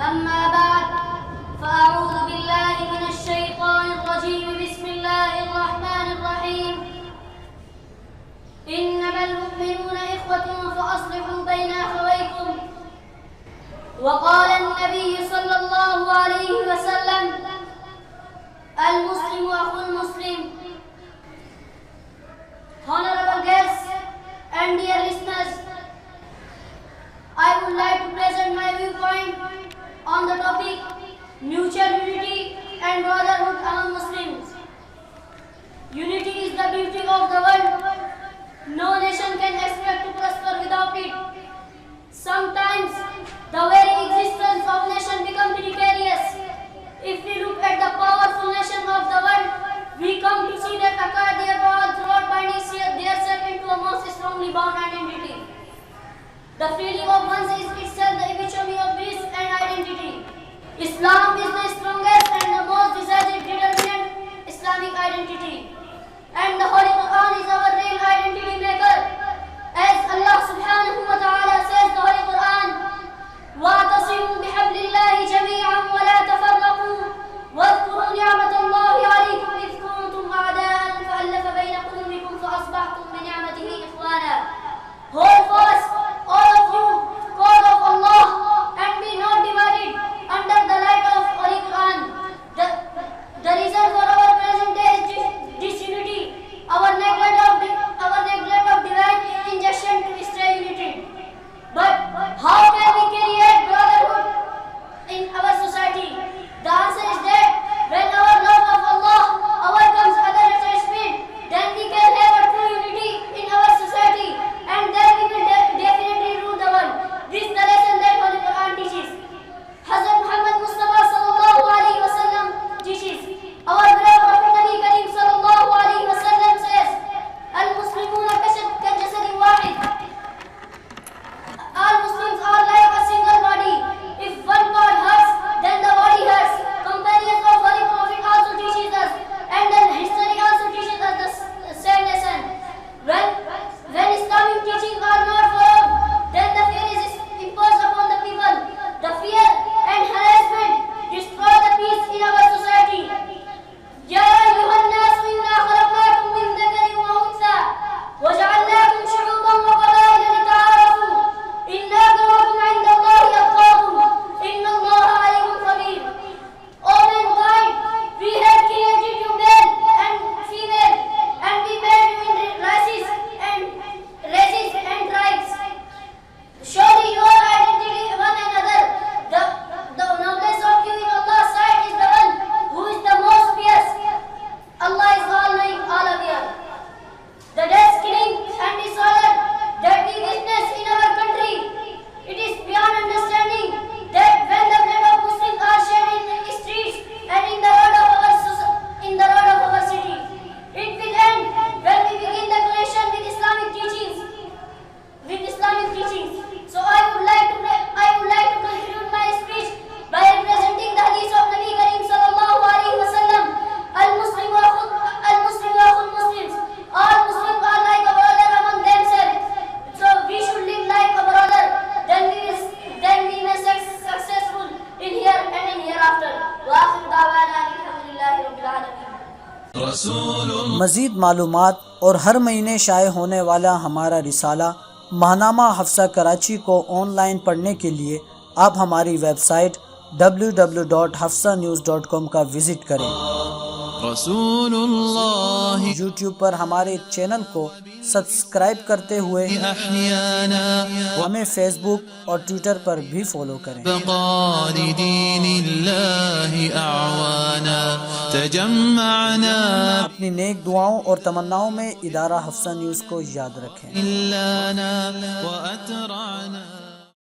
أما بعد فأعوذ بالله من الشيطان الرجيم بسم الله الرحمن الرحيم إنما المؤمنون إخوة فأصلحوا بين أخويكم وقال النبي صلى الله عليه وسلم المسلم أخو المسلم. Honorable guests and dear listeners, I would like to present my viewpoint on the topic mutual unity and brotherhood among Muslims. Unity is the beauty of the world. No nation can expect to prosper without it. Sometimes the very existence of nation becomes precarious. If we look at the powerful nation of the world, we come to see that acquire their power throughout binding themselves into a most strongly bound identity. The feeling of once is itself the epitome of peace and identity. Islam is the strongest and the most decisive determinant Islamic identity. And the Holy Quran is our real identity maker. As Allah subhanahu wa ta'ala says the Holy Quran, وَاعْتَصِمُوا بِحَبْلِ اللَّهِ جَمِيعًا وَلَا تَفَرَّقُوا وَاذْكُرُوا نِعْمَةَ اللَّهِ عَلَيْكُمْ إِذْ كُنْتُمْ أَعْدَاءً فَأَلَّفَ بَيْنَ قُلُوبِكُمْ فَأَصْبَحْتُمْ بِنِعْمَتِهِ إِخْوَانًا. Hold fast, all of you, call of Allah, and be not divided under the light of Holy Quran. The reason for our present day is disunity, our neglect of divine injunction to stay united. But how can we create brotherhood in our society? The answer is that when our love of Allah overcomes other attachment, then we can have a true unity in our society, and then we will definitely rule the world. This is the lesson that Holy Quran teaches. Hazrat Muhammad Mustafa sallallahu alaihi wasallam teaches. Our beloved Prophet Nabi Kareem sallallahu alaihi wasallam says, "Al-Muslimuna kajasadi wahid." All Muslims are like a single body. If one part hurts, then the body hurts. Companions of Holy Prophet also teaches us, and then history also teaches us the same lesson. When Islamic teachings are not followed, then the fear is imposed upon the people. The fear and harassment destroy the peace in our society. يا أيها الناس إنا خلقناكم من ذكر وأنثى وجعلناكم شعوبا وقبائل لتعارفوا إن أكرمكم عند الله أتقاكم إن الله عليم خبير. O mankind, we have created you male and female, and we made you in races and tribes. Surely your identity one another. The noblest of you in Allah's sight is the one who is the most fierce. Allah is all-knowing, all-aware. The death, killing and disorder that we witness in our country, it is beyond understanding that when the blood of Muslims are shed in the streets and in the road of our city, it will end when we begin the connection with Islamic teachings. So I would like to conclude my speech by representing the hadith of Nabi Kareem sallallahu alaihi wasallam. Al-Muslimu akhul Muslims. All Muslims are like a brother among themselves. So we should live like a brother. Then we may successful in here and in hereafter. Wa akhiru da'wana alhamdulillahi rabbil alamin. मज़ीद मालूमात और हर महीने शाये होने वाला हमारा रिसाला माहनामा हफ्सा कराची को online पढ़ने के लिए आप हमारी वेबसाइट www.hafsanews.com का विज़िट करें। यूट्यूब पर हमारे चैनल को सब्सक्राइब करते हुए हमें फेसबुक और ट्विटर पर भी फॉलो करें। अपनी नेक दुआओं और तमन्नाओं में इदारा हफ्सा न्यूज़ को याद रखें।